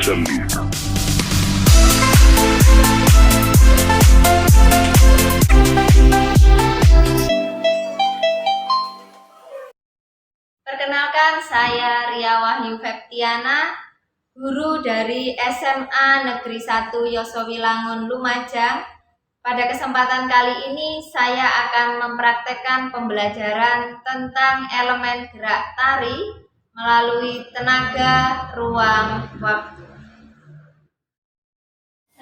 Action. Perkenalkan, saya Ria Wahyu Feptiana, guru dari SMA Negeri 1 Yosowilangun Lumajang. Pada kesempatan kali ini saya akan mempraktekkan pembelajaran tentang elemen gerak tari melalui tenaga, ruang, waktu.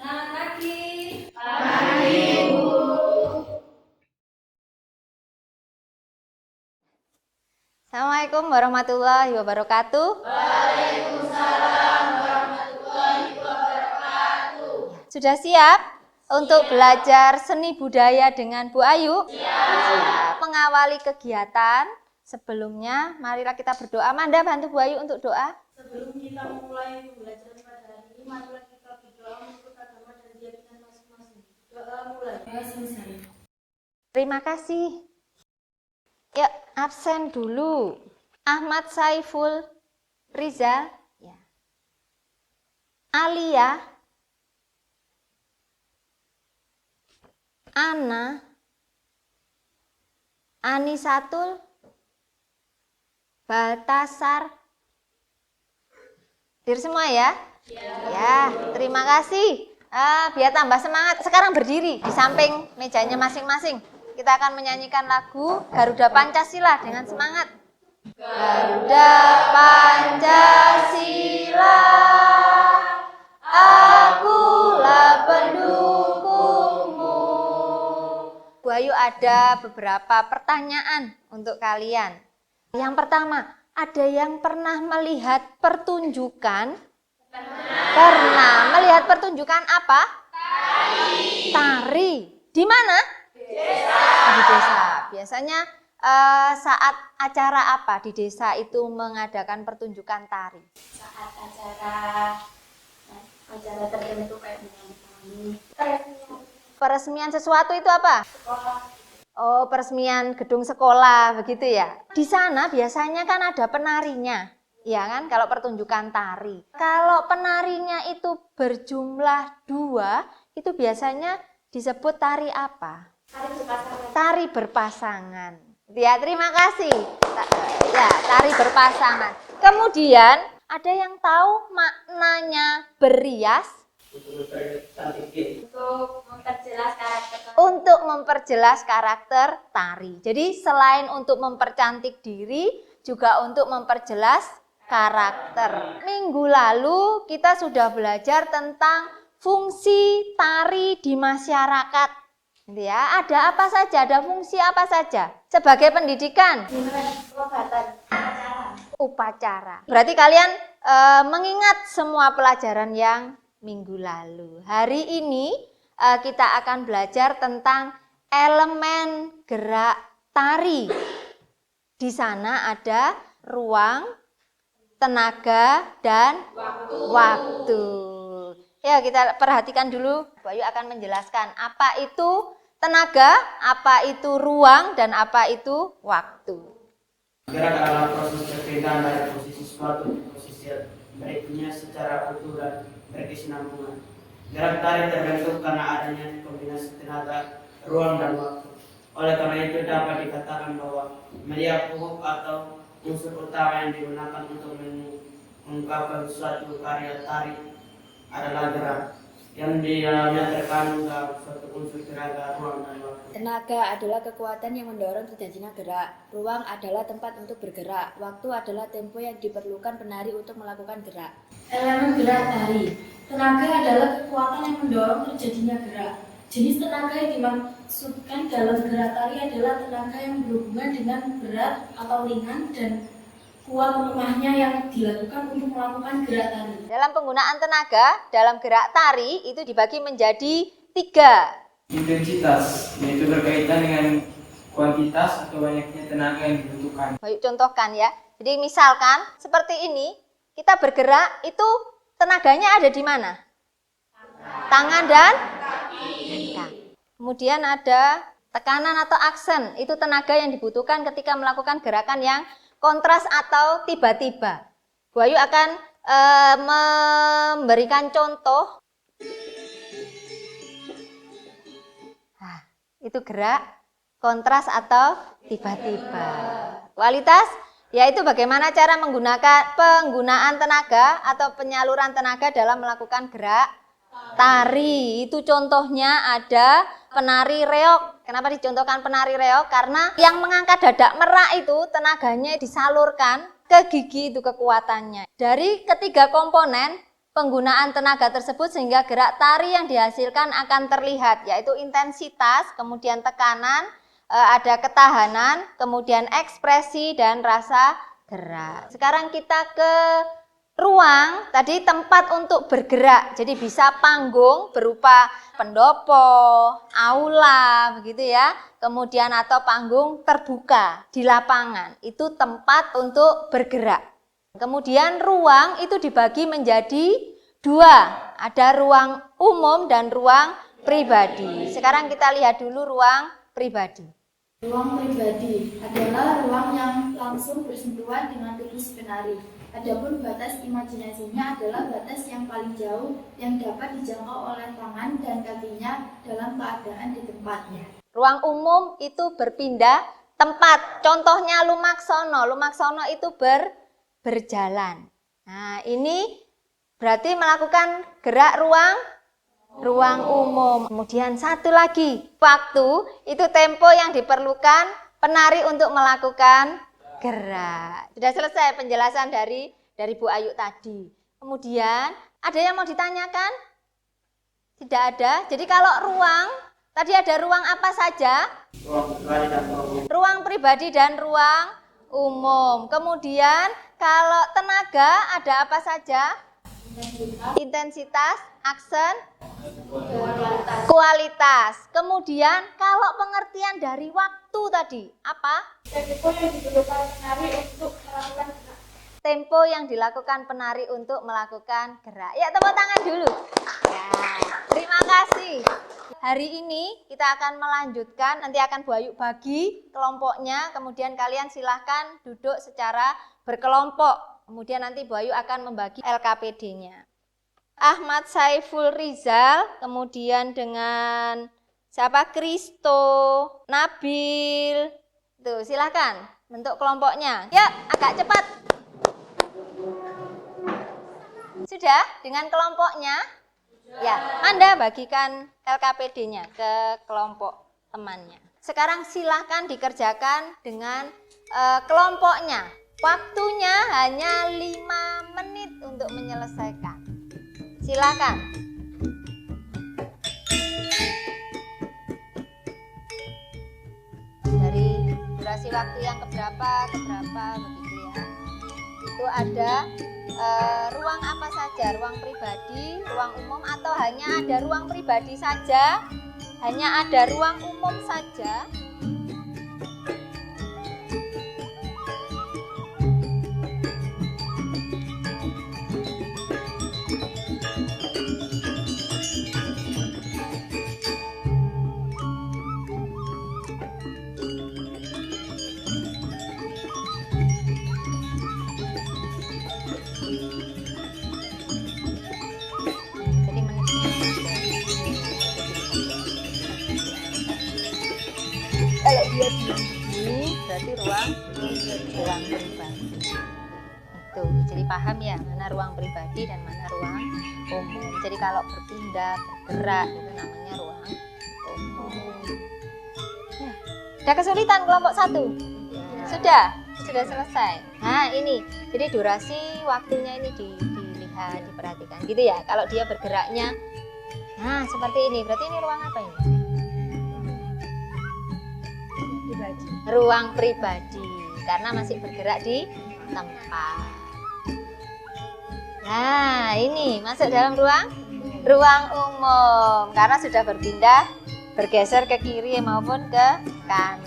Selamat pagi. Pagi, Bu. Assalamualaikum warahmatullahi wabarakatuh. Waalaikumsalam warahmatullahi wabarakatuh. Sudah siap untuk belajar seni budaya dengan Bu Ayu? Siap. Mengawali kegiatan, sebelumnya marilah kita berdoa. Manda bantu Bu Ayu untuk doa. Sebelum kita memulai pembelajaran pada hari ini, marilah kita berdoa untuk agama dan keyakinan masing-masing. Doa mulai. Terima kasih. Ya, absen dulu. Ahmad Saiful Rizal, ya. Alia, Ana, Anisatul, Baltasar. Hadir semua ya? Ya, terima kasih. Biar tambah semangat, sekarang berdiri di samping mejanya masing-masing. Kita akan menyanyikan lagu Garuda Pancasila dengan semangat. Garuda Pancasila, akulah pendukungmu. Bu Ayu, ada beberapa pertanyaan untuk kalian. Yang pertama, ada yang pernah melihat pertunjukan? Pernah melihat pertunjukan apa? Tari. Di mana? Di desa. Biasanya saat acara apa di desa itu mengadakan pertunjukan tari? Saat acara tertentu kayak Peresmian sesuatu itu apa? sekolah. Oh, peresmian gedung sekolah, begitu ya. Di sana biasanya kan ada penarinya, ya kan? Kalau pertunjukan tari. Kalau penarinya itu berjumlah 2, itu biasanya disebut tari apa? Tari berpasangan. Ya, terima kasih. Ya, tari berpasangan. Kemudian ada yang tahu maknanya berias? Untuk memperjelas karakter tari. Jadi selain untuk mempercantik diri, juga untuk memperjelas karakter. Minggu lalu kita sudah belajar tentang fungsi tari di masyarakat. Ya, ada apa saja? Ada fungsi apa saja? Sebagai pendidikan? Upacara. Berarti kalian mengingat semua pelajaran yang minggu lalu. Hari ini kita akan belajar tentang elemen gerak tari. Di sana ada ruang, tenaga, dan waktu. Ya, kita perhatikan dulu. Bu Ayu akan menjelaskan apa itu tenaga, apa itu ruang, dan apa itu waktu. Gerak adalah proses perpindahan dari posisi suatu ke posisi berikutnya secara utuh dan berkesinambungan. Gerak tari terbentuk karena adanya kombinasi tenaga, ruang, dan waktu. Oleh karena itu dapat dikatakan bahwa media pokok atau unsur utama yang digunakan untuk mengungkapkan suatu karya tari adalah gerak, yang di dalamnya terkandung dalam suatu unsur tenaga, ruang, dan waktu. Tenaga adalah kekuatan yang mendorong terjadinya gerak. Ruang adalah tempat untuk bergerak. Waktu adalah tempo yang diperlukan penari untuk melakukan gerak. Elemen gerak tari. Tenaga adalah kekuatan yang mendorong terjadinya gerak. Jenis tenaga yang dimaksudkan dalam gerak tari adalah tenaga yang berhubungan dengan berat atau ringan dan kuat lemahnya yang dilakukan untuk melakukan gerak tari. Dalam penggunaan tenaga, dalam gerak tari itu dibagi menjadi 3. Intensitas, yaitu berkaitan dengan kuantitas atau banyaknya tenaga yang dibutuhkan. Baik, contohkan ya. Jadi misalkan seperti ini, kita bergerak itu tenaganya ada di mana? Tangan dan kaki. Kemudian ada tekanan atau aksen, itu tenaga yang dibutuhkan ketika melakukan gerakan yang kontras atau tiba-tiba. Bu Ayu akan memberikan contoh. Nah, itu gerak, kontras atau tiba-tiba. Kualitas, yaitu bagaimana cara penggunaan tenaga atau penyaluran tenaga dalam melakukan gerak tari. Itu contohnya ada penari reog. Kenapa dicontohkan penari reog? Karena yang mengangkat dadak merak itu tenaganya disalurkan ke gigi, itu kekuatannya. Dari ketiga komponen penggunaan tenaga tersebut sehingga gerak tari yang dihasilkan akan terlihat, yaitu intensitas, kemudian tekanan, ada ketahanan, kemudian ekspresi dan rasa gerak. Sekarang kita ke ruang, tadi tempat untuk bergerak. Jadi bisa panggung berupa pendopo, aula, begitu ya. Kemudian atau panggung terbuka di lapangan. Itu tempat untuk bergerak. Kemudian ruang itu dibagi menjadi dua. Ada ruang umum dan ruang pribadi. Sekarang kita lihat dulu ruang pribadi. Ruang pribadi adalah ruang yang langsung bersentuhan dengan tubuh si penari. Adapun batas imajinasinya adalah batas yang paling jauh yang dapat dijangkau oleh tangan dan kakinya dalam keadaan di tempatnya. Ruang umum itu berpindah tempat. Contohnya lumaksono. Lumaksono itu berjalan. Nah, ini berarti melakukan gerak ruang umum. Kemudian satu lagi, waktu itu tempo yang diperlukan penari untuk melakukan gerak. Sudah selesai penjelasan dari Bu Ayu tadi. Kemudian ada yang mau ditanyakan? Tidak ada. Jadi kalau ruang, tadi ada ruang apa saja? Ruang pribadi dan ruang umum. Kemudian kalau tenaga ada apa saja? Intensitas, aksen, kualitas. Kemudian kalau pengertian dari waktu tadi apa? Tempo yang dilakukan penari untuk melakukan gerak. Ya, tepuk tangan dulu. Ya, terima kasih. Hari ini kita akan melanjutkan, nanti akan Bu Ayu bagi kelompoknya, kemudian kalian silahkan duduk secara berkelompok. Kemudian nanti Bu Ayu akan membagi LKPD-nya. Ahmad Saiful Rizal, kemudian dengan siapa? Kristo, Nabil. Tuh, silakan bentuk kelompoknya. Ya, agak cepat. Sudah dengan kelompoknya? Ya, Anda bagikan LKPD-nya ke kelompok temannya. Sekarang silahkan dikerjakan dengan kelompoknya. Waktunya hanya 5 menit untuk menyelesaikan. Silakan. Dari durasi waktu yang keberapa begitu ya. Itu ada ruang apa saja, ruang pribadi, ruang umum, atau hanya ada ruang pribadi saja, hanya ada ruang umum saja. Kalau dia begini berarti ruang pribadi. Itu, jadi paham ya mana ruang pribadi dan mana ruang umum. Jadi kalau berpindah, bergerak itu namanya ruang umum. Ya. Ada kesulitan kelompok 1? Sudah selesai. Nah ini, jadi durasi waktunya ini dilihat, diperhatikan gitu ya. Kalau dia bergeraknya, nah seperti ini, berarti ini ruang apa ini? Ruang pribadi, karena masih bergerak di tempat. Nah, ini masuk dalam ruang umum, karena sudah berpindah, bergeser ke kiri maupun ke kanan.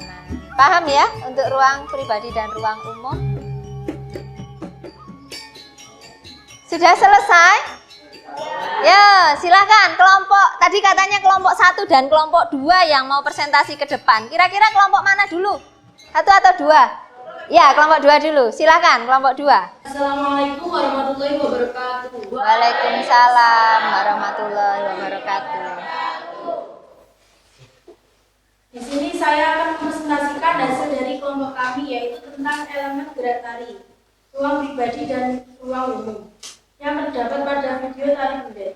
Paham ya untuk ruang pribadi dan ruang umum? Sudah selesai? Ya, silakan kelompok, tadi katanya kelompok 1 dan kelompok 2 yang mau presentasi ke depan. Kira-kira kelompok mana dulu? 1 atau 2? Ya, kelompok 2 dulu. Silakan kelompok 2. Assalamualaikum warahmatullahi wabarakatuh. Waalaikumsalam warahmatullahi wabarakatuh. Di sini saya akan mempresentasikan hasil dari kelompok kami, yaitu tentang elemen gerak tari, ruang pribadi dan ruang umum yang terdapat pada video tari bundar.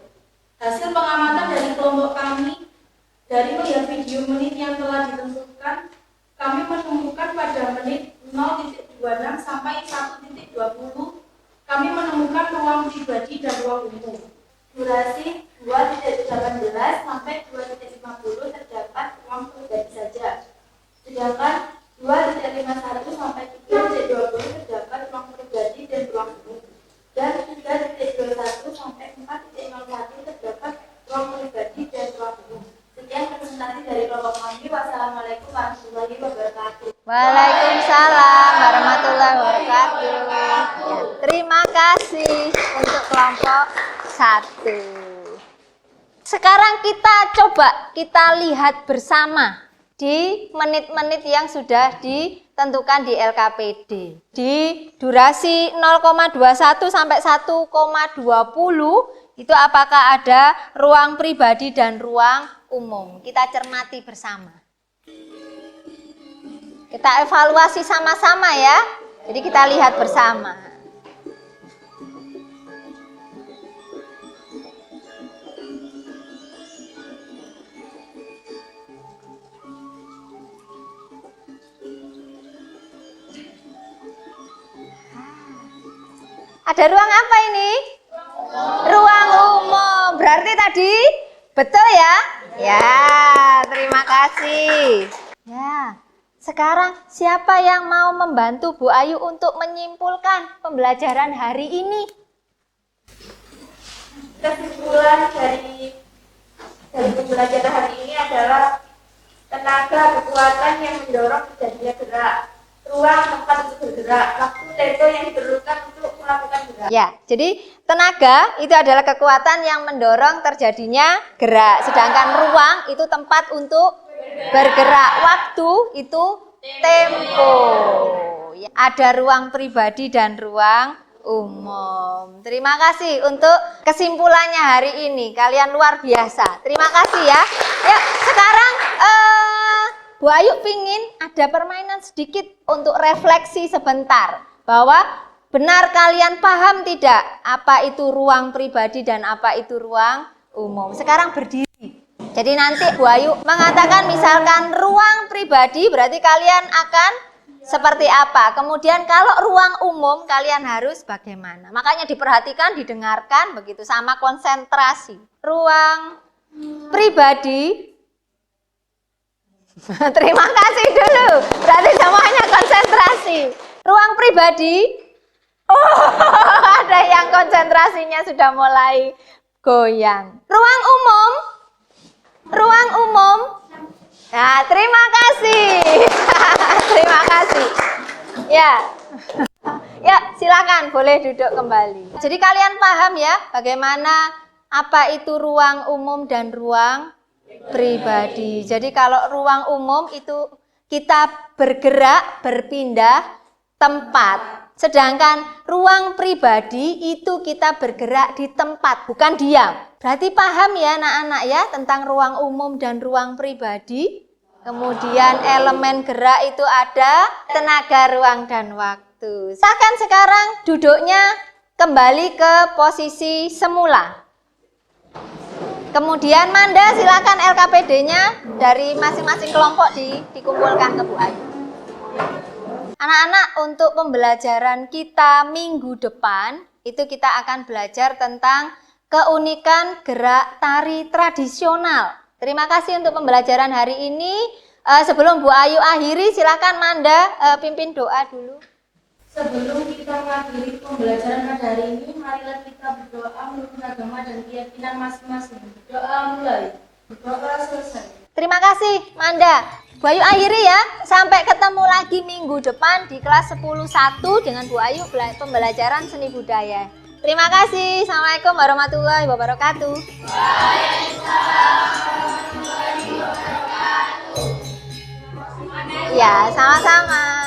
Hasil pengamatan dari kelompok kami dari melihat video menit yang telah ditentukan, kami menemukan pada menit 0.26 sampai 1.20 kami menemukan ruang pribadi dan ruang umum. Durasi 2.18 sampai 2.50 terdapat ruang pribadi saja. Sedangkan 2.51 sampai 3.20 terdapat ruang pribadi dan ruang umum. Dan 3.21 sampai 4.01 terdapat ruang pribadi dan ruang umum. Sekian presentasi dari kelompok kami. Wassalamualaikum warahmatullahi wabarakatuh. Waalaikumsalam warahmatullahi wabarakatuh. Ya, terima kasih untuk kelompok 1. Sekarang kita lihat bersama di menit-menit yang sudah ditentukan di LKPD. Di durasi 0,21 sampai 1,20 itu apakah ada ruang pribadi dan ruang umum? Kita cermati bersama. Kita evaluasi sama-sama ya. Jadi kita lihat bersama. Ada ruang apa ini? Ruang umum. Berarti tadi betul ya? Ya, terima kasih. Ya, sekarang siapa yang mau membantu Bu Ayu untuk menyimpulkan pembelajaran hari ini? Kesimpulan dari pembelajaran hari ini adalah tenaga kekuatan yang mendorong terjadinya gerak, ruang tempat untuk bergerak, waktu tempo yang diperlukan untuk melakukan gerak. Ya, jadi tenaga itu adalah kekuatan yang mendorong terjadinya gerak, sedangkan ruang itu tempat untuk bergerak, waktu itu tempo. Ya, ada ruang pribadi dan ruang umum. Terima kasih untuk kesimpulannya hari ini. Kalian luar biasa. Terima kasih ya. Yuk, sekarang Bu Ayu pingin ada permainan sedikit untuk refleksi sebentar. Bahwa benar kalian paham tidak apa itu ruang pribadi dan apa itu ruang umum. Sekarang berdiri. Jadi nanti Bu Ayu mengatakan misalkan ruang pribadi berarti kalian akan seperti apa. Kemudian kalau ruang umum kalian harus bagaimana. Makanya diperhatikan, didengarkan begitu sama konsentrasi. Ruang pribadi. Terima kasih dulu. Berarti semuanya konsentrasi. Ruang pribadi. Oh, ada yang konsentrasinya sudah mulai goyang. Ruang umum. Ruang umum. Nah, terima kasih. Terima kasih. Ya. Ya, silakan boleh duduk kembali. Jadi kalian paham ya bagaimana apa itu ruang umum dan ruang pribadi. Jadi kalau ruang umum itu kita bergerak, berpindah tempat. Sedangkan ruang pribadi itu kita bergerak di tempat, bukan diam. Berarti paham ya anak-anak ya tentang ruang umum dan ruang pribadi. Kemudian elemen gerak itu ada tenaga, ruang, dan waktu. Silakan sekarang duduknya kembali ke posisi semula. Kemudian Manda silakan LKPD-nya dari masing-masing kelompok dikumpulkan ke Bu Ayu. Anak-anak, untuk pembelajaran kita minggu depan itu kita akan belajar tentang keunikan gerak tari tradisional. Terima kasih untuk pembelajaran hari ini. Sebelum Bu Ayu akhiri, silakan Manda pimpin doa dulu. Sebelum kita mengakhiri pembelajaran pada hari ini, marilah kita berdoa menurut agama dan keyakinan masing-masing. Doa mulai, berdoa selesai. Terima kasih Manda. Bu Ayu akhiri ya. Sampai ketemu lagi minggu depan di kelas 10.1 dengan Bu Ayu pembelajaran seni budaya. Terima kasih. Assalamualaikum warahmatullahi wabarakatuh. Ya, sama-sama.